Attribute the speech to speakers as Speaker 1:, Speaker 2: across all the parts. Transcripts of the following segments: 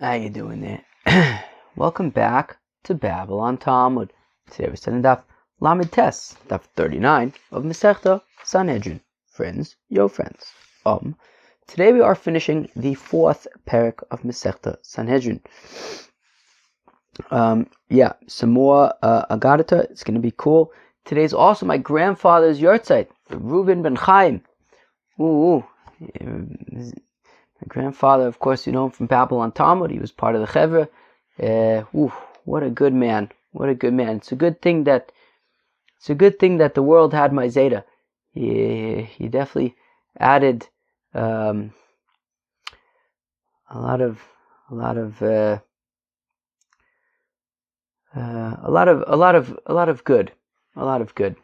Speaker 1: How you doing there? Welcome back to Babylon Talmud. Today we're studying Daf Lamed Tes, Daf 39 of Masechta Sanhedrin. Friends, friends. Today we are finishing the fourth parak of Masechta Sanhedrin. Some more Agadata. It's going to be cool. Today's also my grandfather's yahrzeit, Reuven ben Chaim. My grandfather, of course, you know him from Babylon Talmud. He was part of the Chevra. What a good man! What a good man! It's a good thing that the world had my Zeta. He definitely added a lot of good.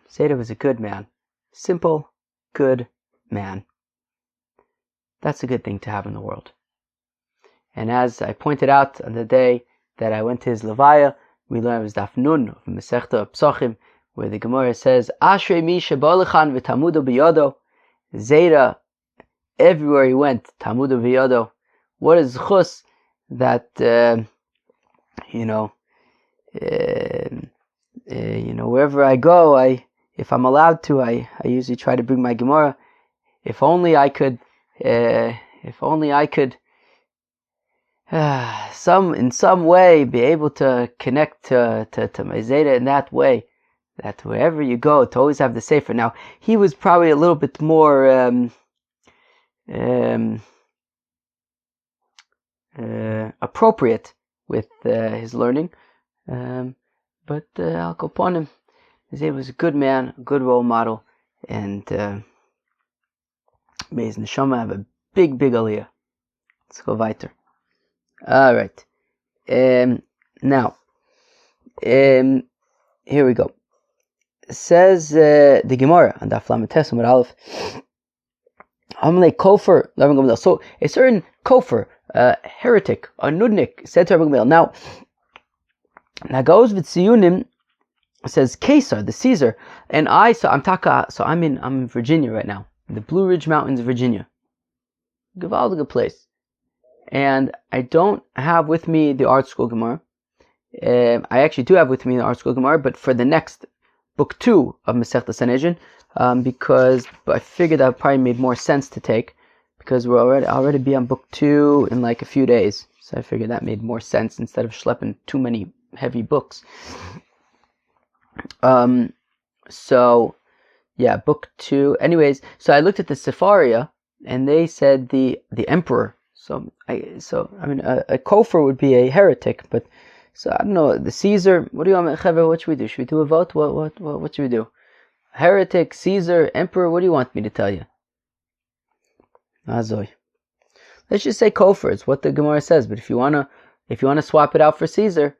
Speaker 1: Zeta was a good man, simple, good man. That's a good thing to have in the world. And as I pointed out on the day that I went to his Levaya, we learned it was Daf Nun of Masechta Psachim, where the Gemara says, Ashrei mi shebalechan v'tamudo b'yodo. Zeta, everywhere he went, tamudo b'yodo. What is chus that, wherever I go, if I'm allowed to, I usually try to bring my Gemara. If only I could in some way be able to connect to my Zeta in that way, that wherever you go, to always have the Sefer. Now, he was probably a little bit more appropriate with his learning, but I'll go upon him. Zeta was a good man, a good role model, and may his neshama have a big aliyah. Let's go weiter. All right. Now, here we go. It says the Gemara on Daf Lamed Tes Amud Aleph. Kofer. So a certain kofer, heretic, a nudnik, said to Rabbi Gamliel. Now goes with Tziyunim. Says Caesar, the Caesar, and I'm in Virginia right now. The Blue Ridge Mountains, Virginia. Gewaldige place. And I don't have with me the art school Gemara. I actually do have with me the art school Gemara, but for the next book 2 of Masechta Sanhedrin, because I figured that probably made more sense to take, because we're already be on book 2 in like a few days. So I figured that made more sense instead of schlepping too many heavy books. Book 2. Anyways, so I looked at the Sepharia, and they said the emperor. So a kofer would be a heretic, but so I don't know, the Caesar. What do you want, Chaver? What should we do? Should we do a vote? What should we do? Heretic, Caesar, emperor. What do you want me to tell you? Azoy. Let's just say kofer. It's what the Gemara says. But if you wanna swap it out for Caesar,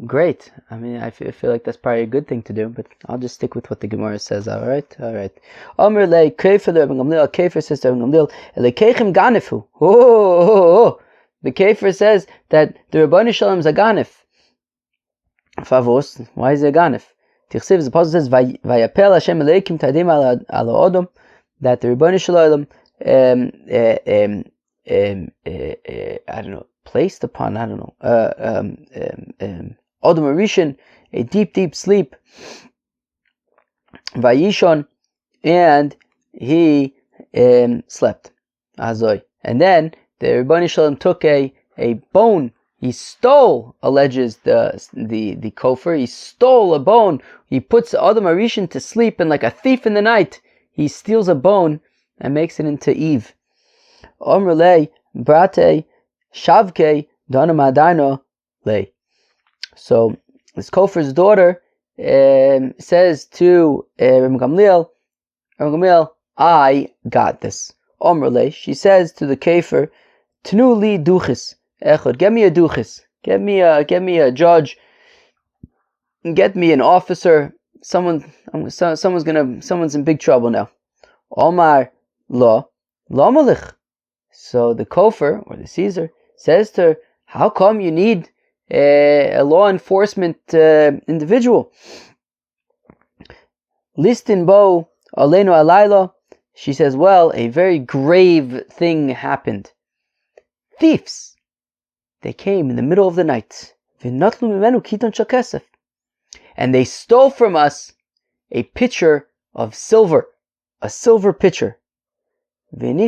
Speaker 1: great. I mean, I feel like that's probably a good thing to do, but I'll just stick with what the Gemara says. All right. Omer le kefer le Gamliel. Kefer says to Gamliel, le keichem ganefu. The kefer says that the Rabbanu Shalom is a ganef. Favos. Why is it a ganef? Tichsiv, the pasuk says, vayapel Hashem Elokim tadim ala odom, that the Rabbanu Shalom I don't know, placed upon, Odom Arishin, a deep sleep, Vayishon, and he slept. Azoy. And then the Rabbanu Shalom took a bone. He stole, alleges the kofer. He stole a bone. He puts Odom Arishin to sleep, and like a thief in the night, he steals a bone and makes it into Eve. Omrele brate shavke donamadano le. So this kofer's daughter says to Rabbi Gamliel, I got this. Omrele, she says to the kefer, Tnu li duchis echad, get me a duchis, get me a judge, get me an officer. Someone's in big trouble now. Omar lo malich. So the kofer, or the Caesar, says to her, how come you need a law enforcement individual? Listin bo alenu alayla. She says, well, a very grave thing happened. Thieves they came in the middle of the night. And they stole from us a pitcher of silver, a silver pitcher. And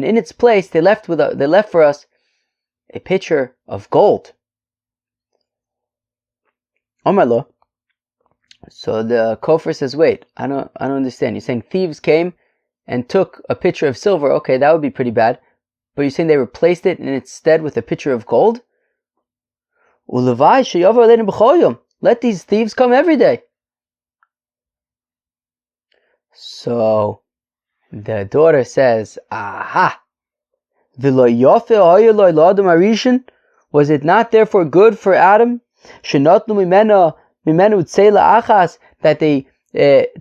Speaker 1: in its place, they left for us a pitcher of gold. Omar, so the Kofar says, wait, I don't understand. You're saying thieves came and took a pitcher of silver. Okay, that would be pretty bad. But you're saying they replaced it in its stead with a pitcher of gold? Let these thieves come every day. So the daughter says, aha. Was it not therefore good for Adam that they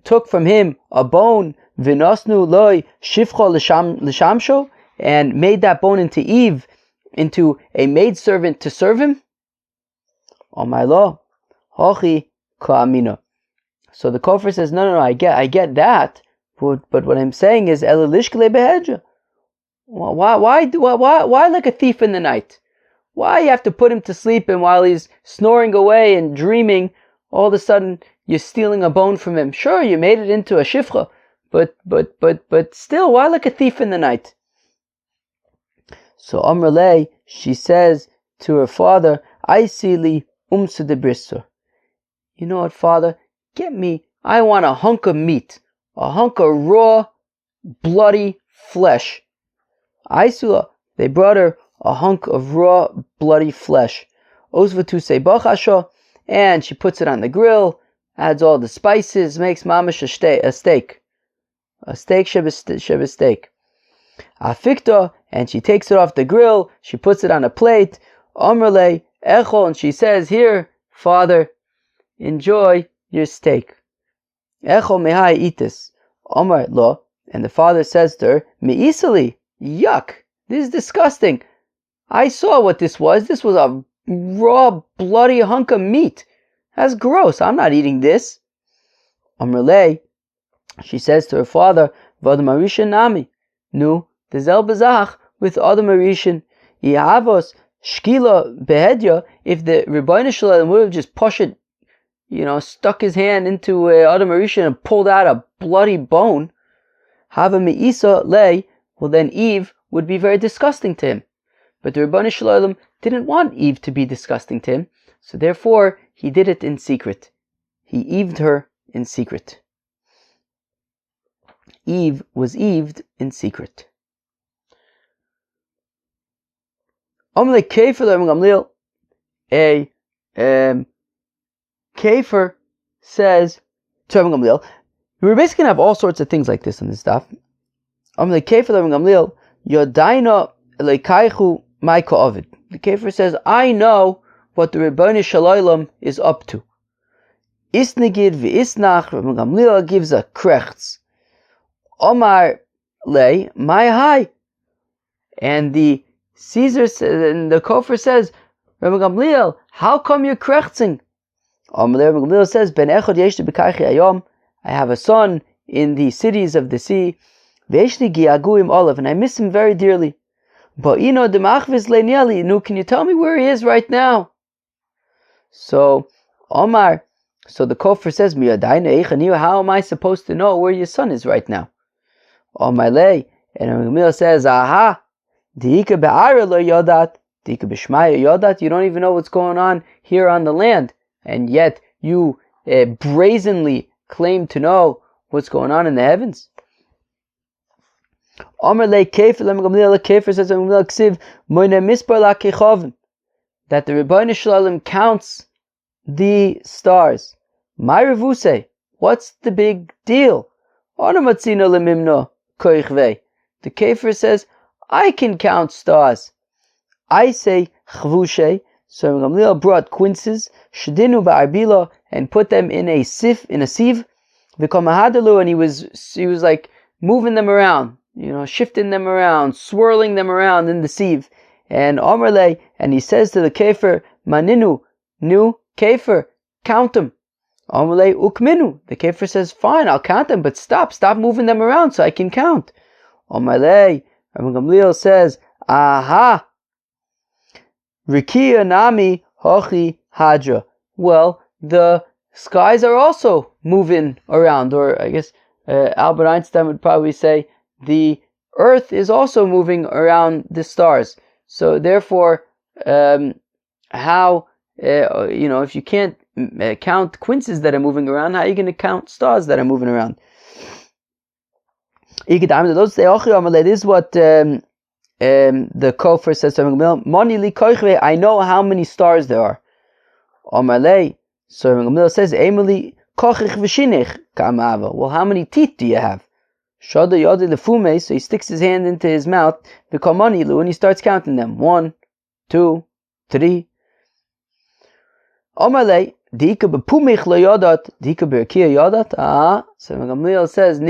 Speaker 1: took from him a bone and made that bone into Eve, into a maidservant to serve him? Oh my law. Hochi ka'amina. So the Kofar says, no, I get that, but what I'm saying is elilishkele behedja. Why like a thief in the night? Why you have to put him to sleep, and while he's snoring away and dreaming, all of a sudden you're stealing a bone from him? Sure, you made it into a shifcha, but still, why like a thief in the night? So Amrlei, she says to her father, I see li umsa de brisur. You know what, father? I want a hunk of meat, a hunk of raw, bloody flesh. Aisula, they brought her a hunk of raw, bloody flesh. Osvatu sebachasha, and she puts it on the grill, adds all the spices, makes mamash a steak. A steak sheba steak. Afikta, and she takes it off the grill, she puts it on a plate. Amrle echol, and she says, here, father, enjoy your steak. Echol mehai, eat this. Amar lo, and the father says to her, me'isali, yuck, this is disgusting. I saw what this was. This was a raw, bloody hunk of meat. That's gross. I'm not eating this. Amrle, she says to her father, V'adam Arishan nami. Nu, the zel bezach with Adam Arishan. Yihavos shkila behedya. If the Rebbeinu Shalom would have just pushed it, stuck his hand into Adam Arishan and pulled out a bloody bone, Hava me'isa lei, well then Eve would be very disgusting to him. But the Rebbeinu Shalom didn't want Eve to be disgusting to him, so therefore he did it in secret. He Eved her in secret. Eve was Eved in secret. A Kafer says to Rabbi Gamliel, we're basically going to have all sorts of things like this in this stuff. The Kafer says, I know what the Rebbeinu Shalom is up to. Isnigid v'isnach, Rabbi Gamliel gives a krechts. Omar lei, my high. And the Kafer says, Rabbi Gamliel, how come you're krechtzing? Rabbi Gamliel says, Ben echad yesh b'karchi ayom, I have a son in the cities of the sea, ve'eshli giaguim olav, and I miss him very dearly. Ba'ino demachvis le'nieli, nu, can you tell me where he is right now? So the Kafer says, how am I supposed to know where your son is right now? Omar lei, and Rabbi Gamliel says, aha, diika be'ara lo yodat, diika b'shmaya yodat, you don't even know what's going on here on the land, and yet you brazenly claim to know what's going on in the heavens. Omar lei Kafer, Rabbi Gamliel Kafer says, Rabbi Gamliel ksiv moine mispar la kechavim, that the Rebbeinu Shalom counts the stars. My revuse, what's the big deal? The Kafer says, I can count stars. I say chvushe. So Gamliel brought quinces, shedinu ba'arbila, and put them in a sieve. V'komahadalu, and he was like moving them around, shifting them around, swirling them around in the sieve. And Omerle, and he says to the Kafer, maninu, nu Kafer, count them. Omerle ukminu. The Kafer says, fine, I'll count them, but stop moving them around so I can count. Omerle, Rabbi Gamliel says, aha, Rikia nami hochi hadra. Well, the skies are also moving around, or I guess Albert Einstein would probably say the Earth is also moving around the stars. So therefore, how if you can't count quinces that are moving around, how are you going to count stars that are moving around? This is what the Kofar says to him. I know how many stars there are. So Gamliel says, well, how many teeth do you have? So he sticks his hand into his mouth, and he starts counting them. 1, 2, 3. So Gamliel says,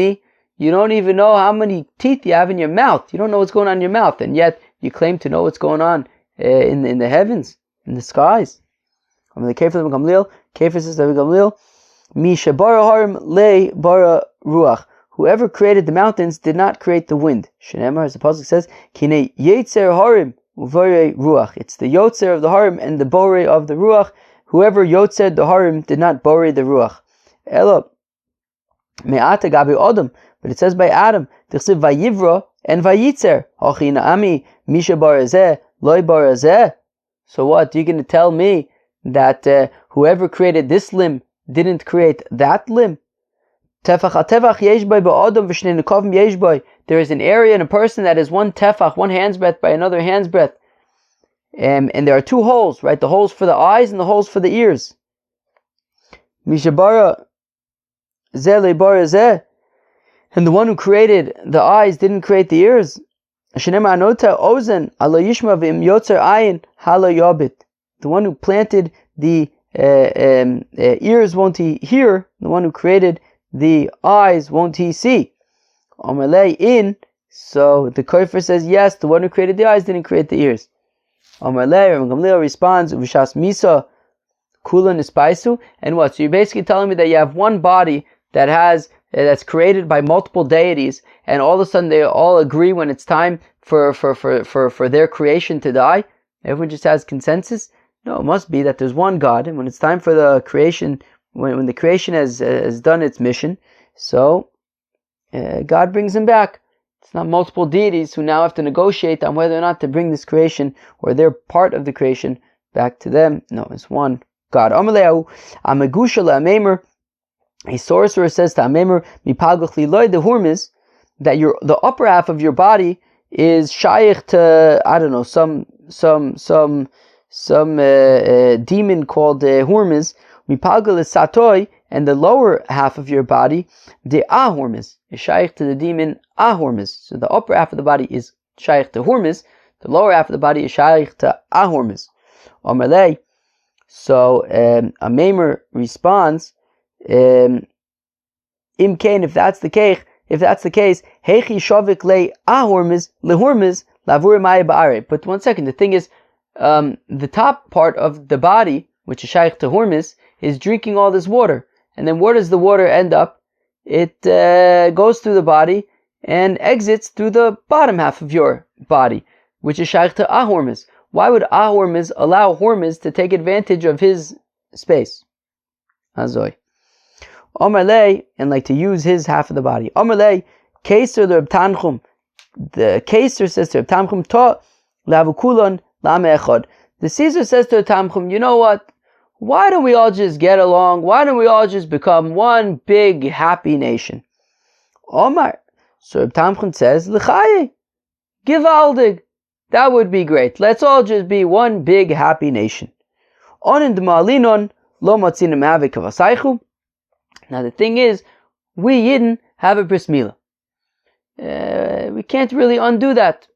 Speaker 1: you don't even know how many teeth you have in your mouth. You don't know what's going on in your mouth, and yet you claim to know what's going on in the heavens, in the skies. Kefir says to Gamliel, Misha bara harim le bara ruach. Whoever created the mountains did not create the wind. Shenemar, as the pasuk says, Kine yetzer harim uvore ruach. It's the yotzer of the harim and the bore of the ruach. Whoever yotzer the harim did not bore the ruach. Elo me'ata gabi Adam. But it says by Adam, Tichsiv vayivra and vayitzer. Hachi na'ami misha barazeh loy barazeh. So what? You're going to tell me that whoever created this limb didn't create that limb? There is an area in a person that is one tefach, one hand's breadth by another hand's breadth. And there are 2 holes, right? The holes for the eyes and the holes for the ears. Mishabara zeh lebara zeh. And the one who created the eyes didn't create the ears. The one who planted the ears won't he hear? The one who created the eyes won't he see? So the Kofar says, yes, the one who created the eyes didn't create the ears. Gamliel responds, Vishas Misa Kulan Ispaisu. And what? So you're basically telling me that you have one body that has that's created by multiple deities, and all of a sudden they all agree when it's time for their creation to die? Everyone just has consensus? No, it must be that there's one God, and when it's time for the creation, when the creation has done its mission, so God brings them back. It's not multiple deities who now have to negotiate on whether or not to bring this creation, or their part of the creation, back to them. No, it's one God. A sorcerer says to Amemer, the Hurmiz, that the upper half of your body is shaykh to, I don't know, some demon called Hurmiz. Mipagel is Satoi, and the lower half of your body, the Ahurmiz, is shaykh to the demon Ahurmiz. So the upper half of the body is shaykh to Hurmiz, the lower half of the body is shaykh to Ahurmiz. Omerlei. So Amemer responds, Imkain, if that's the case, Heichi Shavik le Ahurmiz lehurmiz lavur maya ba'are. But one second, the thing is, the top part of the body, which is shaykh to Hurmiz, is drinking all this water, and then where does the water end up? It goes through the body and exits through the bottom half of your body, which is shaykh to Ahurmiz. Why would Ahurmiz allow Hurmiz to take advantage of his space? Azoi. Omerlei, and like to use his half of the body. Omerlei, Keser le Reb Tanchum. The Keser says to Reb Tanchum, To lavukulon lame echad. The Caesar says to Reb Tanchum, you know what? Why don't we all just get along? Why don't we all just become one big happy nation? Omar. So Reb Tanchum says, L'chaye, givaldig. That would be great. Let's all just be one big happy nation. Onin d'ma'alinon lo matzinim havik kavasaychu. Now the thing is, we Yidden have a bris milah. We can't really undo that.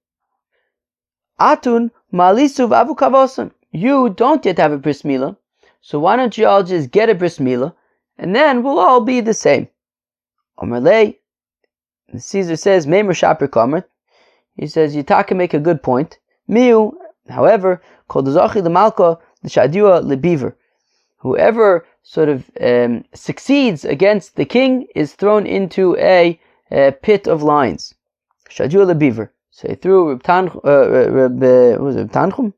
Speaker 1: Atun ma'alisuv avu kavosim. You don't yet have a bris milah, so why don't you all just get a bris milah, and then we'll all be the same. Omerlei, Caesar says, Meimer shaper kamer. He says, Yitaka make a good point. Miu, however, called the Zachi the Malka, the Shadua lebiver. Whoever sort of succeeds against the king is thrown into a pit of lions. Shadua lebiver. So he threw Reb Tanchum.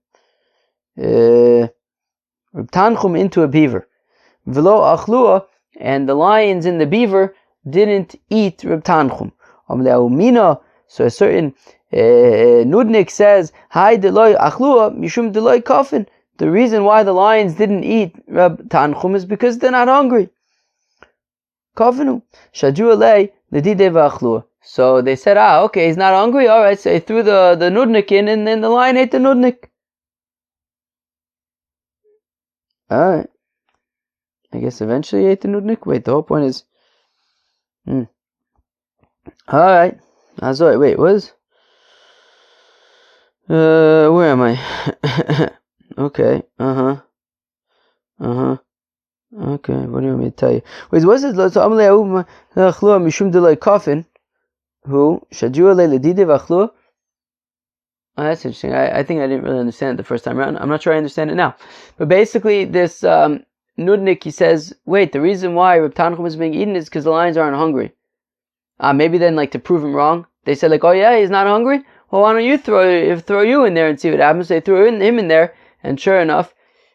Speaker 1: Reb Tanchum into a beaver. V'lo achlua, and the lions in the beaver didn't eat Reb Tanchum. So a certain nudnik says, "Hi deloy achlua mishum deloy kafin." The reason why the lions didn't eat Reb Tanchum is because they're not hungry. Kafinu shadu alei ledide v'achlua. So they said, okay, he's not hungry. All right, so they threw the nudnik in, and then the lion ate the nudnik. All right. I guess eventually he ate the nudnik. Wait, the whole point is. All right. Azoi. Wait, where am I? Okay. Okay. What do you want me to tell you? Wait, what's it? Mishum delay coffin. Who? Shadua le ledide v'achlua. Oh, that's interesting. I think I didn't really understand it the first time around. I'm not sure I understand it now. But basically, this nudnik, he says, wait, the reason why Reb Tanchum is being eaten is because the lions aren't hungry. Maybe then, like, to prove him wrong, they said, like, oh yeah, he's not hungry? Well, why don't you throw you in there and see what happens? They threw him in there, and sure enough,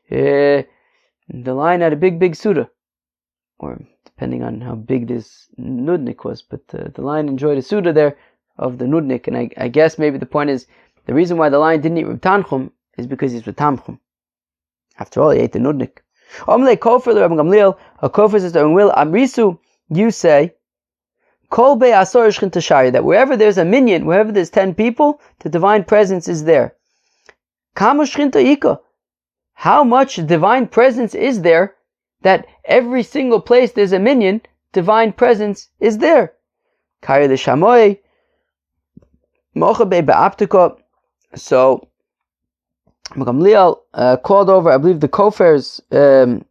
Speaker 1: the lion had a big Suda. Or, depending on how big this nudnik was, but the lion enjoyed a Suda there of the nudnik, and I guess maybe the point is, the reason why the lion didn't eat Reb Tanchum is because he's Reb Tanchum. After all, he ate the nudnik. Omle kofer le Rabbi Gamliel, a kofer says to Rabbi Gamliel, Amrisu, you say, Kol be asor shchin tashari, that wherever there's a minyan, wherever there's 10 people, the divine presence is there. Kama shchin ika, how much divine presence is there that every single place there's a minyan, divine presence is there? Kari le shamoy, mocha be be'aptika. So Gamliel called over, I believe, the kofers, Gamliel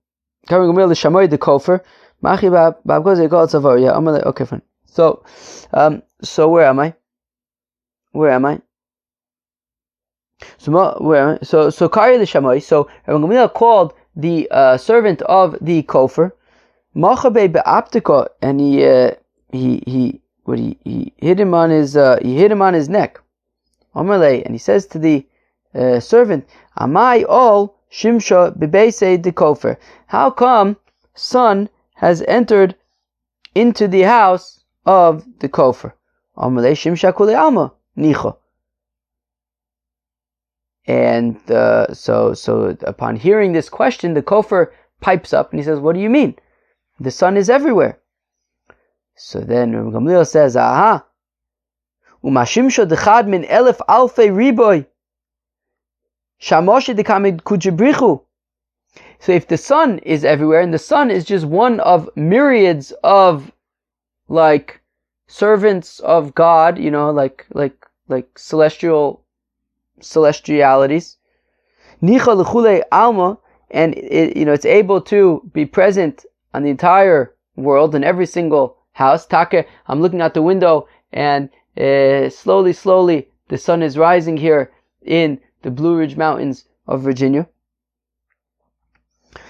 Speaker 1: the shamoy the kofer. Machi ba'abkoz they call it savar. Yeah, okay, fine. So where am I? So Kari the shamoy. So Gamliel called the servant of the kofer, Macha be be'aptika, and he hit him on his neck. And he says to the servant, Amai all shimsha bebeisei de kofer. How come son has entered into the house of the kofer? Amalei shimsha kule alma nicha. And so upon hearing this question, the kofer pipes up and he says, what do you mean? The sun is everywhere. So then Rabbi Gamliel says, aha. Umashimsha dechad min elef alfei riboy. Shamoshi dekamid kujibrichu. So if the sun is everywhere, and the sun is just one of myriads of, like, servants of God, like celestialities, nicha lechule alma, and it's able to be present on the entire world in every single house. Take, I'm looking out the window, and slowly the sun is rising here in the Blue Ridge Mountains of Virginia.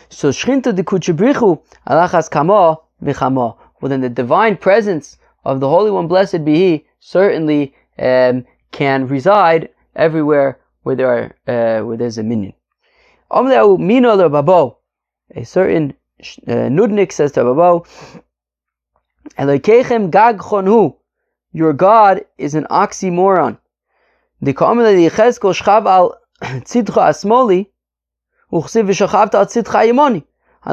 Speaker 1: So shchinta de kuchibrichu alachas kama v'chama. Well, then the divine presence of the Holy One, blessed be He, certainly can reside everywhere where there's a minyan. Amleu mino le babo. A certain nudnik says to Babo, Elokeichem gag chonhu. Your God is an oxymoron. On the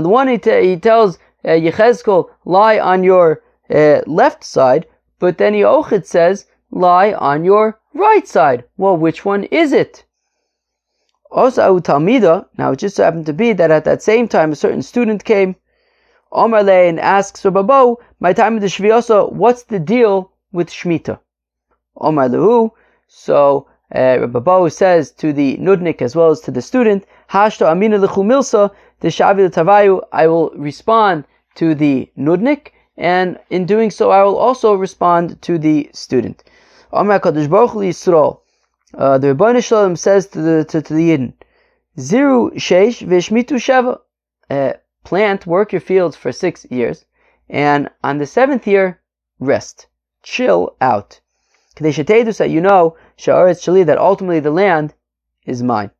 Speaker 1: one he tells Yechezkel, lie on your left side, but then Yochid says, lie on your right side. Well, which one is it? Also, Talmida, now it just so happened to be that at that same time a certain student came, Omerle, and asks Rababo, my time of the Shviyasa, what's the deal with Shemitah? Omar Lehu. So Rababo says to the nudnik as well as to the student, Hashto Amina Lechu Milsa, the Shavi Tavayu, I will respond to the nudnik, and in doing so I will also respond to the student. Omar Kadosh Baruch Hu Yisrael. The Rebbeinu Shalom says to the Yidden, Ziru Sheish Veshmitu Sheva. Plant, work your fields for 6 years, and on the 7th year, rest. Chill out. Kadeshatedu, so you know, Sha'aretz Shali, that ultimately the land is mine.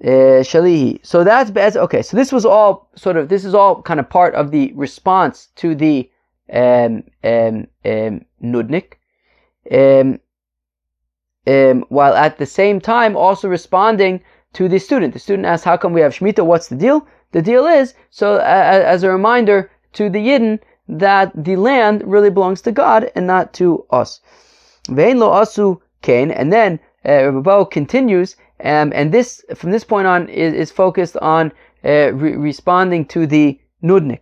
Speaker 1: Shalihi. So that's okay. So this is all kind of part of the response to the nudnik, while at the same time also responding to the student. The student asks, "How come we have Shemitah? What's the deal?" The deal is, so as a reminder to the Yidden that the land really belongs to God and not to us. Vein lo asu kain, and then Rabbo continues, and this from this point on is focused on responding to the nudnik.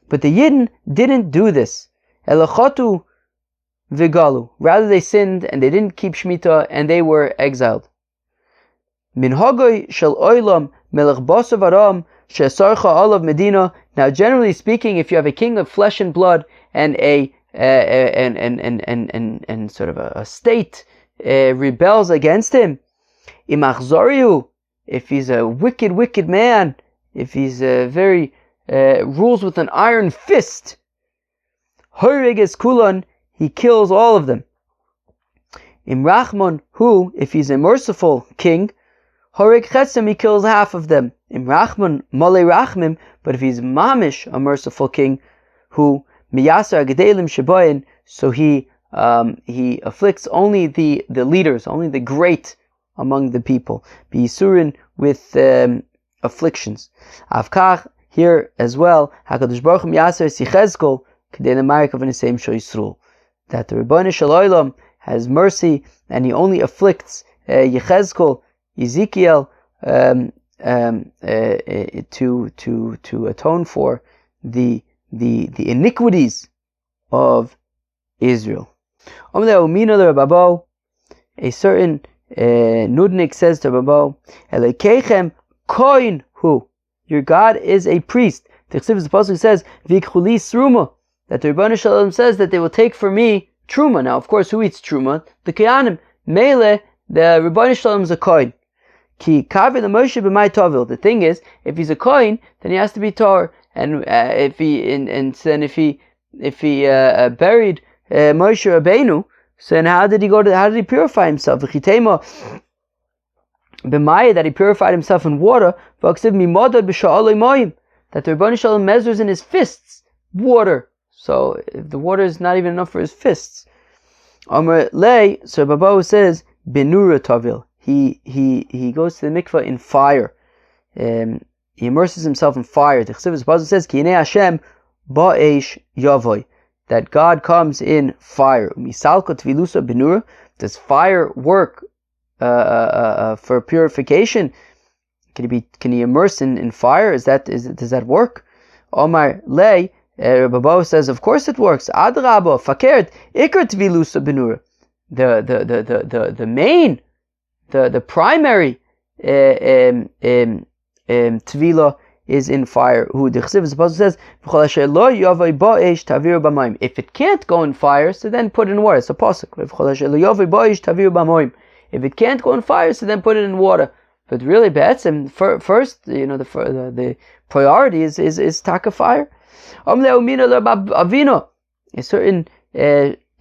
Speaker 1: But the Yidden didn't do this. Elachotu vigalu. Rather, they sinned and they didn't keep Shemitah and they were exiled. Minhagoy shel oilam melech basav aram she'sarcha olav medina. Now, generally speaking, if you have a king of flesh and blood and and sort of a state rebels against him, imachzoriu, if he's a wicked man, if he's very rules with an iron fist, horig es kulan, he kills all of them. Imrachman, who, if he's a merciful king, horig chetzem, he kills half of them. Imrachman male rachmim, but if he's mamish, a merciful king, who miyasar gedelim shebayin, so he afflicts only the leaders, only the great among the people. B'yisurin, with afflictions. Avkach, here as well, HaKadosh Baruch Hu miyasar sichezkol k'dei l'marik of anisem sho Yisrael, that the Rebbeinu Shel Olam has mercy and he only afflicts Yechezkel, Ezekiel, to atone for the iniquities of Israel. A certain nudnik says to Rabbo, Elekechem koin hu, your God is a priest. The Pasuk says, Vikchuli sruma, that the Rebbeinu Shalom says that they will take for me truma. Now, of course, who eats truma? The Kohanim. Mele, the Rebbeinu Shalom is a kohen. Ki kavi the Moshe b'may tovil. The thing is, if he's a kohen, then he has to be tor. And if he buried Moshe Rabbeinu, so then how did he purify himself? V'chitema b'may, that he purified himself in water. V'aksiv mimodad b'sha'alei moyim, that the Rebbeinu Shalom measures in his fists water. So if the water is not even enough for his fists, Amar lei, so Babo says benura tavil. He goes to the mikvah in fire. He immerses himself in fire. The Pasuk says Ki Hinei Hashem ba'esh yavoy, that God comes in fire. Misalko tvilusa benura. Does fire work for purification? Can he immerse in fire? Does that work? Omar lei. Babo says, of course it works. Adrabo fakert ikar tvilusa benura. The main, the primary tvila is in fire. Who the Pasuk says, if it can't go in fire, so then put it in water. It's a pasuk. If it can't go in fire, so then put it in water. But really, first, the priority is taka fire. A certain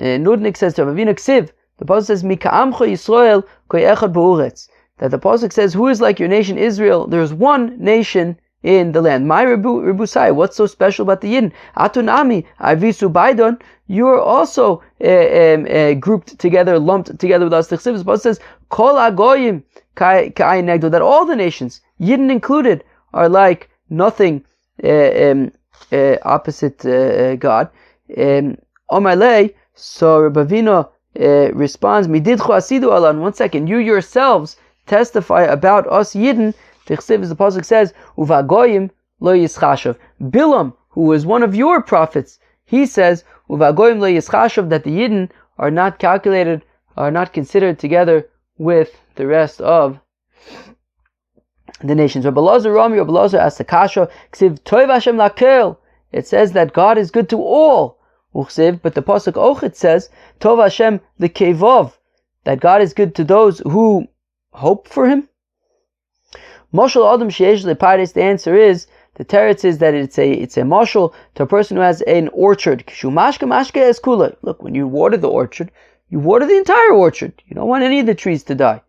Speaker 1: nudnik says to Avinu Ksiv, the pasuk says Mika'amcha Yisrael ko'echad ba'uretz, that the pasuk says, who is like your nation Israel? There's one nation in the land. My Rebusai, what's so special about the Yidden? Atunami Avisu Baidon, you are also grouped together, lumped together with us. The pasuk says Kol Agoyim Ka'ayin Negdo, that all the nations, Yidden included, are like nothing opposite God. Omalei, so Rabavino responds, Mididchu asidu alan. 1 second, you yourselves testify about us Yidden. The pasuk says, Uvagoyim lo yischashav. Bilam, who was one of your prophets, he says, Uvagoyim lo yischashav, that the Yidden are not calculated, are not considered together with the rest of the nations. Rabbi Elazar asked the kasha, Ksiv toiv Hashem lakel. It says that God is good to all. Uchsiv, but the pasuk Ochit says Tov Hashem lekevov, that God is good to those who hope for Him. Moshel Adam sheyesh leparis. The answer is, the teretz is that it's a moshel to a person who has an orchard. Look, when you water the orchard, you water the entire orchard. You don't want any of the trees to die.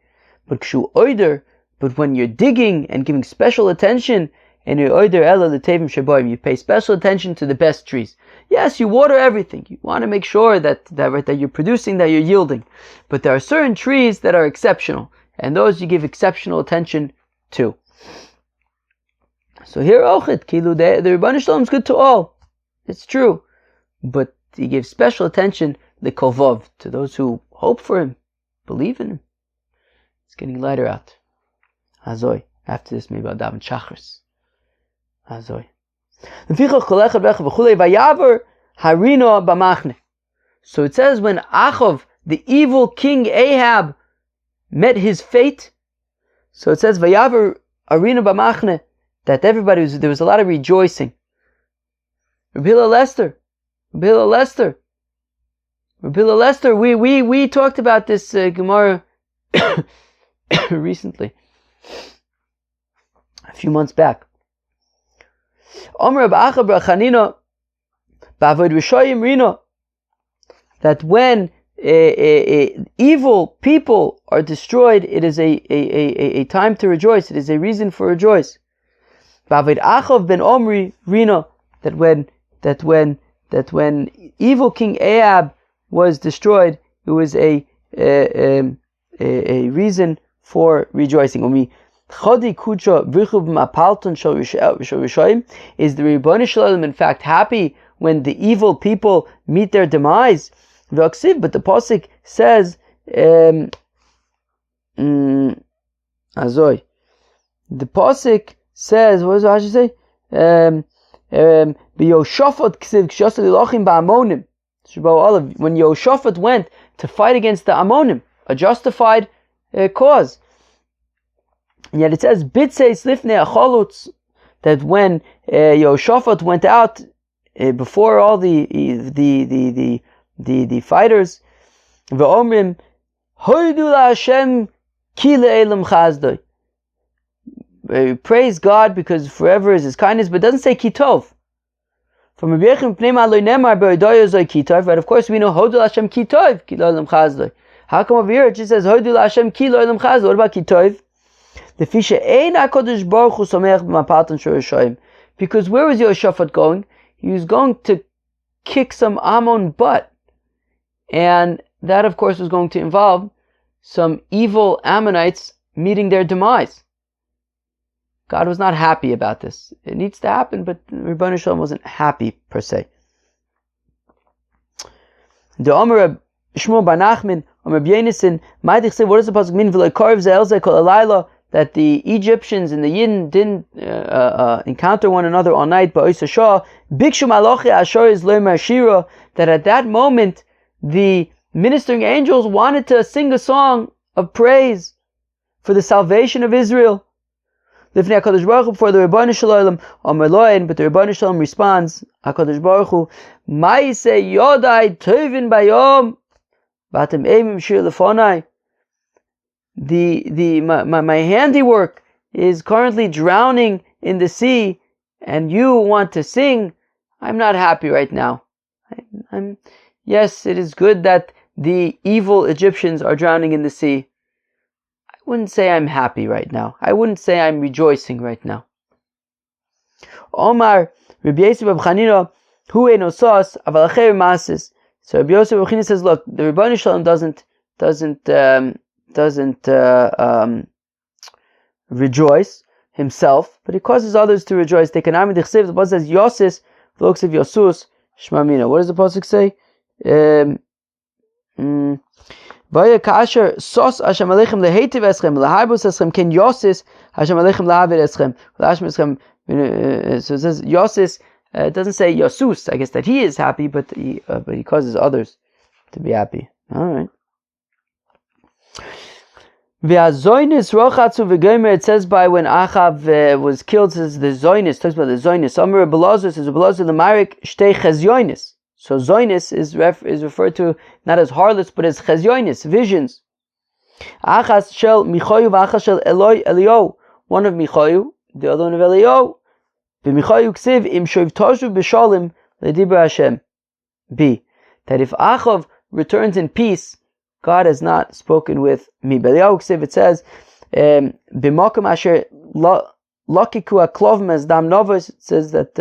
Speaker 1: But kshu oider But when you're digging and giving special attention, and you pay special attention to the best trees. Yes, you water everything. You want to make sure that you're producing, that you're yielding. But there are certain trees that are exceptional, and those you give exceptional attention to. So here, Ochit, Kilu, the Rebbeinu Shalom is good to all. It's true. But he gives special attention, the Kovov, to those who hope for him, believe in him. It's getting lighter out. Azoi. After this, maybe I'll daven Shachris. Azoi. So it says when Achav, the evil king Ahab, met his fate. So it says Vayavar Arina B'machne, that there was a lot of rejoicing. Rabbi Hillel Lester, we talked about this Gemara recently, a few months back. That when evil people are destroyed, it is a time to rejoice. It is a reason for rejoice. That when evil King Ahab was destroyed, it was a reason for rejoicing. Chodi Kucha Vichub Mapalton Shal is the Rebbeinu Shalom in fact happy when the evil people meet their demise? But the Pasuk says, Azoi. The Pasuk says, what does Rashi say? When Yehoshaphat went to fight against the Ammonim, a justified cause. And yet it says, Bitseis Lifnei Acholutz, that when Yehoshaphat went out before all the fighters, Ve'omrim, Hoidu LaHashem ki le'elam chazdoi. Praise God because forever is His kindness, but it doesn't say kitov. From Rabbi Yechim Pnei Ma'aloi Nemar Be'odoyo Zoi kitov, but of course we know Hodu LaHashem kitov ki le'elam chazdoi. How come over here it just says Hodu LaHashem ki le'elam chazdoi? What about kitov? The fisha ein HaKadosh Baruch Hu someach b'mapatan shorashayim. Because where was Yehoshaphat going? He was going to kick some Ammon butt. And that, of course, was going to involve some evil Ammonites meeting their demise. God was not happy about this. It needs to happen, but Rebbeinu Shalom wasn't happy, per se. The Omer Shmuel Bar Nachman, Omer B'Yenissin, Ma'adich say, what does the pasuk mean? V'lo karv ze'elzeh kol alayla, that the Egyptians and the Yidden didn't encounter one another all night, but Oisashah, Bikshu Malochi Ashar is Loimer Shira, that at that moment, the ministering angels wanted to sing a song of praise for the salvation of Israel. Lifnei HaKadosh Baruch Hu, for the Rebbeinu Shalom, Omer Loin, but the Rebbeinu Shalom responds, HaKadosh Baruch Hu, Ma'isei Yodai Tovin Bayom, Batem Eimim Shir Lefonai. My handiwork is currently drowning in the sea, and you want to sing. I'm not happy right now. Yes, it is good that the evil Egyptians are drowning in the sea. I wouldn't say I'm happy right now. I wouldn't say I'm rejoicing right now. Omar Rabbi Yosef Bar Chanina, hu eino sos aval acher maases. So Rabbi Yosef Bar Chanina says, look, the Rebbeinu Shalom doesn't rejoice himself, but he causes others to rejoice. The pasuk says Yosis, v'loksiv Yosus Shmamina. What does the pasuk say? Vaya kasher sos Hashem aleichem lehetiv eschem leharbus eschem ken Yosis Hashem aleichem lehavir eschem lehashim eschem. So it says Yosis. It doesn't say Yosus. I guess that he is happy, but he causes others to be happy. All right. It says by when Achav was killed, says the Zoinis, talks about the Zoinis. Amr Belazar says Belazar the Marik Shtei Chezyonis. So Zoinis is referred to not as harlots but as Chezyonis, visions. Achas shel Michoyu v'achas shel Eloi Elio. One of Michoyu, the other one of Elio. V'Michoyu ksiv im shoiv toshu b'shalim ledibra Hashem. B. That if Achav returns in peace, God has not spoken with me. But it says, B'makom asher lakiku aklovim as dam novos. It says that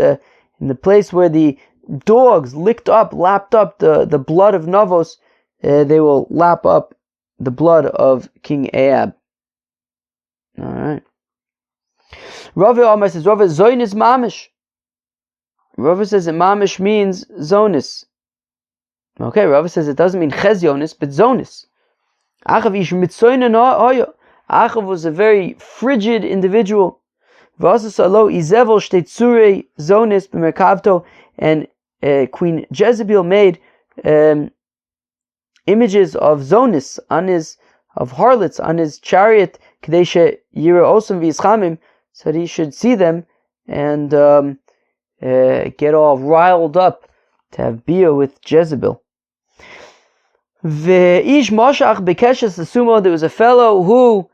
Speaker 1: in the place where the dogs lapped up the blood of Novos, they will lap up the blood of King Ahab. All right. Rava Omar says, Rava Zonis Mamish. Rava says that Mamish means Zonis. Okay, Rava says it doesn't mean Chezionis, but Zonis. Achav ish mitzoinen hoyo. Achav was a very frigid individual. V'asasalo izevel shteitzure Zonis b'merkavto, and Queen Jezebel made images of Zonis of harlots on his chariot, Kadesha Yira Osam V'Yischamim, so that he should see them and get all riled up to have beer with Jezebel. Ve'ish Moshach Bekeshes Sumo, there was a fellow who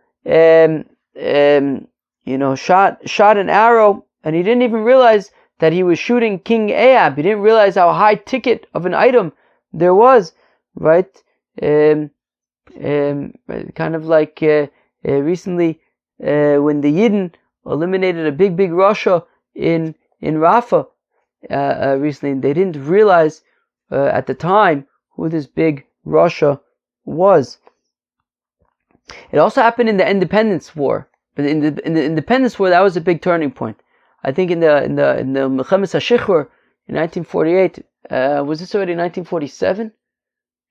Speaker 1: shot an arrow, and he didn't even realize that he was shooting King Ahab. He didn't realize how high ticket of an item there was, right? Kind of like recently when the Yidden eliminated a big Russia in Rafah recently, they didn't realize at the time who this big Russia was. It also happened in the Independence War. But in the Independence War, that was a big turning point. I think in the Milchemes HaShichur in 1948, was this already 1947?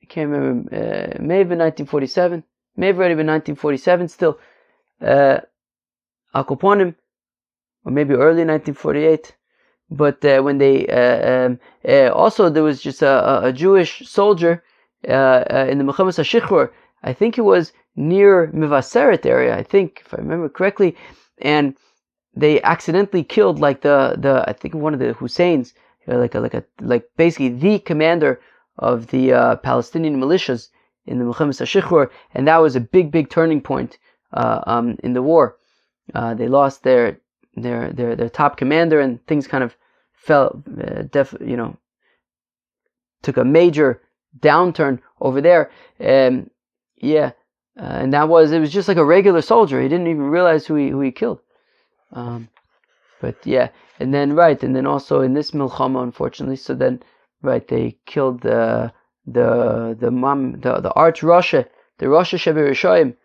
Speaker 1: I can't remember. It may have been 1947. May have already been 1947 still. Akoponim, or maybe early 1948. But when they also there was just a Jewish soldier in the Milchemes HaShichur. I think it was near Mivaseret area. I think, if I remember correctly, and they accidentally killed like the I think one of the Husseins, like basically the commander of the Palestinian militias in the Milchemes HaShichur, and that was a big turning point in the war. They lost their top commander, and things kind of fell, took a major downturn over there. And it was just like a regular soldier. He didn't even realize who he killed. And then also in this milchama, unfortunately, so then they killed the arch Rasha, the Rasha Sheber Rishayim.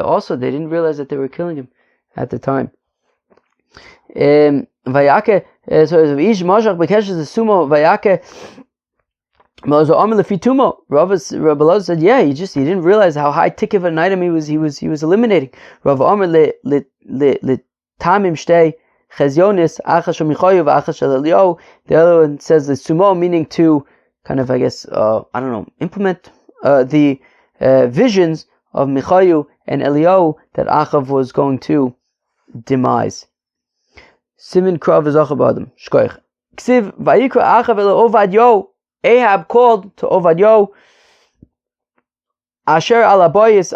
Speaker 1: Also, they didn't realize that they were killing him at the time. Vayake, so ish mashach bekeshes the sumo vayake. Rabbi Loza said, he didn't realize how high ticket of an item he was eliminating. Rabbi Omer le tamim shtei chezionis achash michoyu v'achash elio. The other one says the sumo, meaning to kind of, I guess, implement the visions of Michayu and Elio that Achav was going to demise. Simin Krav Zachabadim Shkoich Ksiv Vayikra Achav El Ovadyo. Ahab called to Ovadyo, Asher Alaboyis,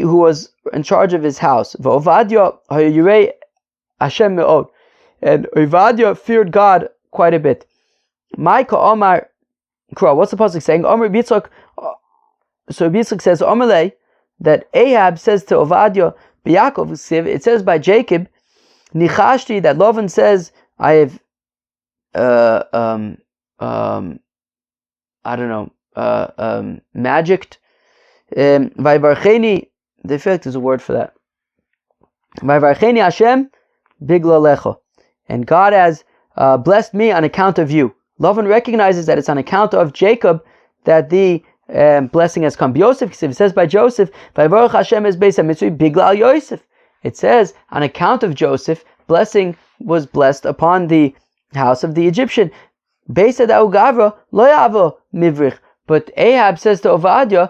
Speaker 1: who was in charge of his house. Ovadyo Hayurei Hashem Me'od, and Ovadyo feared God quite a bit. Maika Omar Kra. What's the pasuk saying? Omar Bitzok. So Bitzok says Omerlei, that Ahab says to Ovadyo B'Yakov. It says by Jacob Nichashti, that Lavan says, I have magicked. Vayvarcheni, the effect is a word for that. Vayvarcheni Hashem bigla lecha, and God has blessed me on account of you. Lavan recognizes that it's on account of Jacob that the blessing has come. Yosef, it says by Joseph, Vayvarach Hashem es beis hamitzvah bigla Yosef. It says on account of Joseph, blessing was blessed upon the house of the Egyptian. But Ahab says to Ovadya,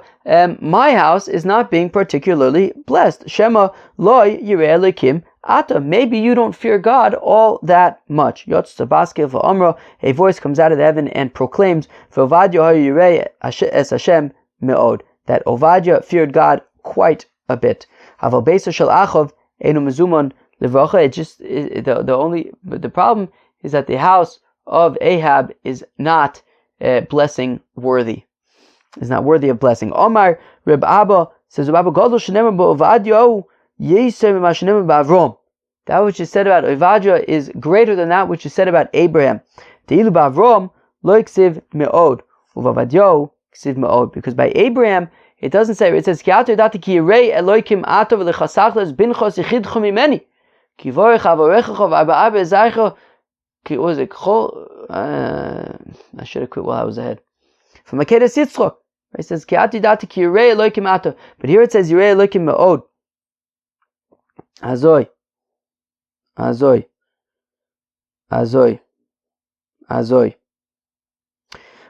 Speaker 1: my house is not being particularly blessed. Shema loy yireh Elokim ata. Maybe you don't fear God all that much. A voice comes out of the heaven and proclaims, yireh es Hashem me'od, that Ovadya feared God quite a bit. Aval beisa shel Achav enu mezuman levracha. The problem is that the house of Ahab is not blessing worthy. Is not worthy of blessing. Omar Reb Abba Says Rabbi Gadol shenemar ba'Ovadio yisem ma shenemar ba'Avrom. That which is said about Ovadia is greater than that which is said about Abraham. Te'ilu ba'Avrom lo ksiv me'od u'Ovadio ksiv me'od. Because by Abraham it doesn't say, it says ki ato yadati ki yirei Elokim ato v'lechasachlas binchos yichidcho mimeni ki vorech avorechecho v'arba'a be'ezaycho ki what was it? I should have quit while I was ahead. From Akedas Yitzchok. It says, Ki ati dati ki yirei Elokim ato. But here it says, Yirei Elokim me'od. Azoi.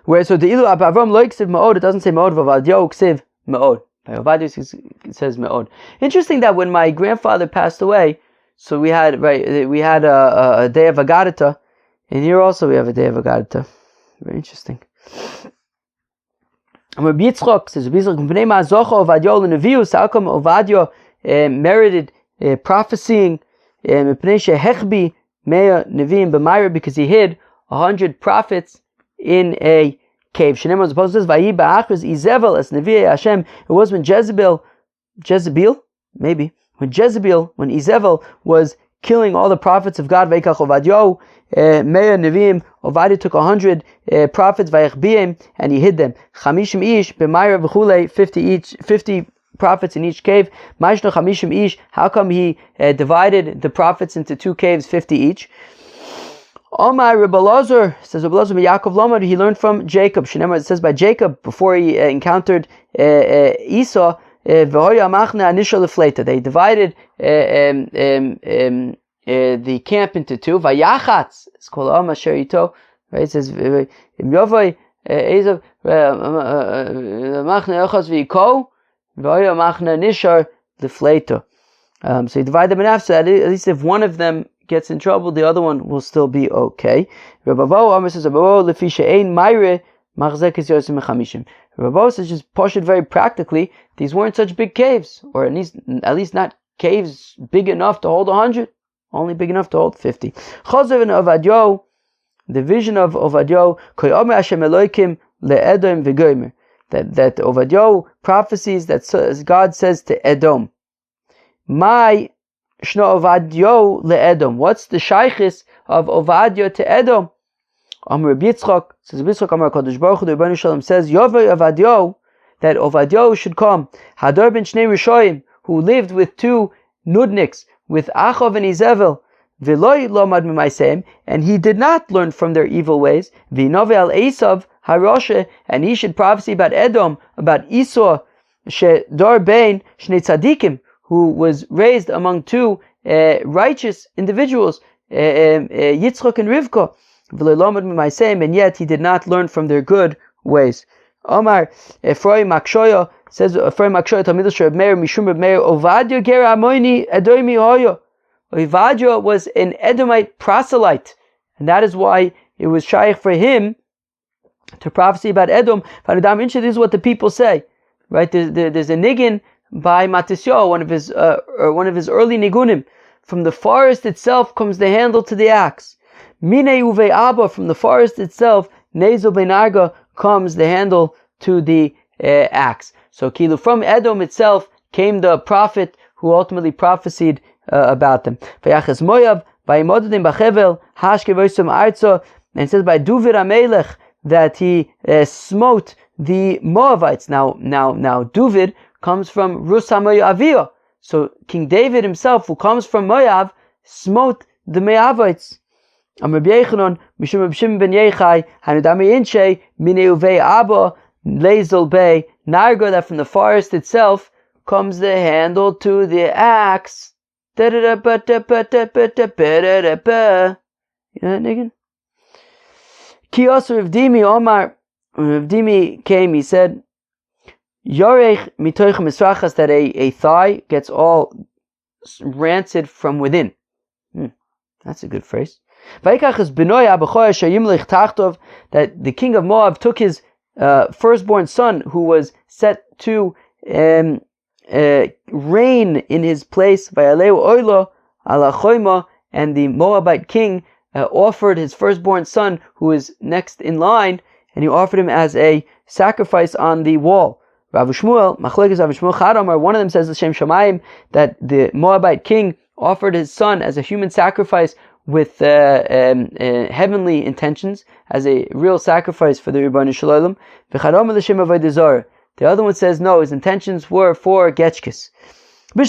Speaker 1: Where so the ilu Avram lo ksiv me'od, it doesn't say me'od, v'avadio ksiv me'od. By Ovadio it says me'od. Interesting that when my grandfather passed away, so we had a day of Agadita, and here also we have a day of Agadita. Very interesting. Rabbi Yitzchok says, how come Ovadio merited prophesying because he hid 100 prophets in a cave. Shneimar was supposed to say, it was when when Izebel was killing all the prophets of God, Ovadio took 100 prophets, and he hid them. 50 prophets in each cave. How come he divided the prophets into 2 caves, 50 each? Omar Rebbe Elazar says, Yaakov Lomar, he learned from Jacob. Shneimar, it says by Jacob before he encountered Esau. They divided the camp into 2. Vayachatz, it's called Am Asher Ito. Right? It says Yovai Esav Machne Echaz V'Yiko V'Oya Machne Nishar Lefleito. So you divide them in half, so at least if one of them gets in trouble, the other one will still be okay. Rabbi Bo says, Lefisha Ein Mayre Machzekes Yosem Mechamishim. Rabbi says, just push it very practically. These weren't such big caves, or at least not caves big enough to hold 100, only big enough to hold 50. Chosev and Ovadio, the vision of Ovadio, Koyomer Hashem Elokim leEdom v'Gomer, that Ovadio prophecies that God says to Edom, My Shno Ovadio leEdom. What's the shaychis of Ovadio to Edom? Amar Rabbi Yitzchok says, Amar Kadosh Baruch Hu, the Rebbeinu Shalom says, Yovei Ovadio, that Ovadio should come. Hadar ben Shnei Rishoyim, who lived with 2 nudniks, with Achov and Izebel, V'loi lomad mimaisem, and he did not learn from their evil ways. V'nove al Esav haroshe, and he should prophesy about Edom, about Esau, shedar bein shnei tzadikim, who was raised among 2 righteous individuals, Yitzchok and Rivka. And yet he did not learn from their good ways. Omar Ephraim Makshoya says, Ephraim Makshoya Talmidos Reb Meir Mishum Reb Meir Ovadia Ger Amoini Edomi Hoyo. Ovadia was an Edomite proselyte, and that is why it was shaykh for him to prophesy about Edom. This is what the people say, right? There's a nigun by Matisyahu, one of his early nigunim. From the forest itself comes the handle to the axe. Mine uve abba, from the forest itself, nezo benarga, comes the handle to the axe. So kilu, from Edom itself came the prophet who ultimately prophesied about them. Vayachas Moav, vayimodadim bachevel, hashke v'osam arzo, and it says by Duvid HaMelech that he smote the Moavites. Now Duvid comes from Rus HaMoaviyah. So King David himself, who comes from Moav, smote the Moavites. Rabbi Yechanan, Mishum Reb Shimon ben Yechai, Hanudami Inche, Minei Uvei Abba, Lezel Bey, Nargo, that from the forest itself comes the handle to the axe. You know that, nigga? Kiyos Rav Dimi Omar, when Rav Dimi came, he said, Yorech mitoich misrachas, that a thigh gets all rancid from within. That's a good phrase. That the king of Moab took his firstborn son, who was set to reign in his place, and the Moabite king offered his firstborn son, who is next in line, and he offered him as a sacrifice on the wall. Rav Shmuel, Machlekes Rav Shmuel Chad Amar, one of them says L'Shem Shamayim, that the Moabite king offered his son as a human sacrifice with heavenly intentions, as a real sacrifice for the Rebbeinu Shalom. V'Chad Amar L'Shem Avodah Zarah. The other one says no, his intentions were for Getchkis. I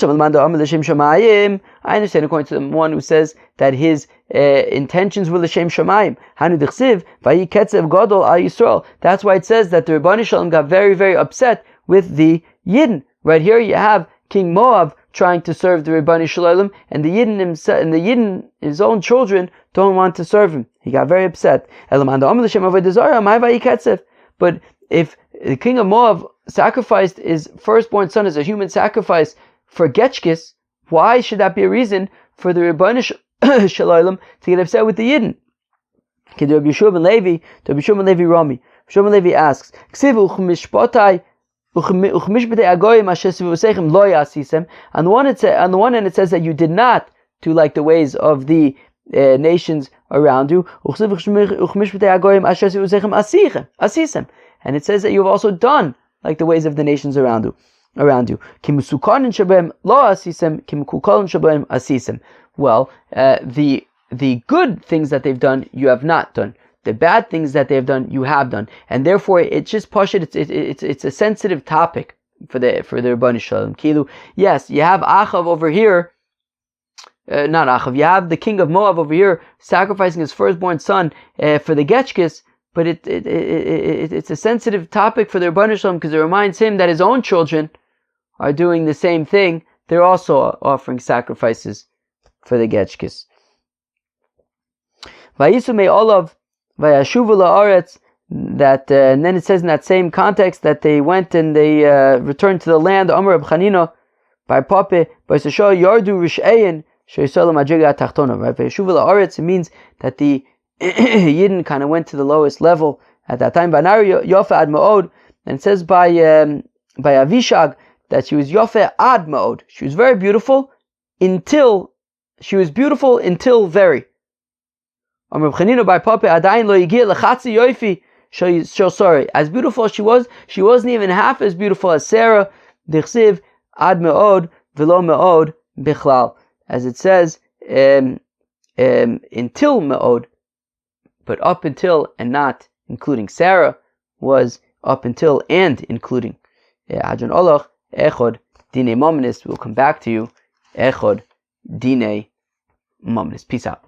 Speaker 1: understand according to the one who says that his intentions were l'shem shamayim. Hanu d'chsiv vayi ketzev gadol al Yisrael. That's why it says that the Rebbeinu Shalom got very, very upset with the Yidden. Right here you have King Moab trying to serve the Rebbeinu Shalom, and the Yidden himself, and the Yidden, his own children, don't want to serve him. He got very upset. But if the king of Moab sacrificed his firstborn son as a human sacrifice for Getchkis, why should that be a reason for the Rebbeinu Shalom to get upset with the Yidden? Rabbi Yeshua ben Levi Rami. Yeshua ben Levi asks, on the one hand it says that you did not do like the ways of the nations around you, and it says that you have also done like the ways of the nations around you. Well, the good things that they've done, you have not done. The bad things that they've done, you have done, and therefore it's just pashut. It's a sensitive topic for the Rebbeinu Shalom. Kilu, yes, you have Achav over here, not Achav. You have the king of Moab over here sacrificing his firstborn son for the Getchkis, but it's a sensitive topic for the Rebbeinu Shalom because it reminds him that his own children are doing the same thing. They're also offering sacrifices for the Getchkis. Vayisu me olav vayashuvu la'aretz, that and then it says in that same context that they went and they returned to the land. Amar Reb Chanina by Pape by Sashah yardu rishayin sheyisalam adriga tachtona. Right, vayashuvu la'aretz, it means that the Yidden kind of went to the lowest level at that time. Banari yofa ad ma'od, and it says by Avishag that she was yofa ad ma'od. She was very beautiful until very. Amar Chanina by Pape adayin lo yigil lechatzi yofi shosari. As beautiful as she wasn't even half as beautiful as Sarah. Dichsiv ad me'od velo me'od bichlal, as it says until me'od, but up until and not including Sarah was up until and including. Hadron Olach echod dine mominist. We'll come back to you. Echod dine mominist. Peace out.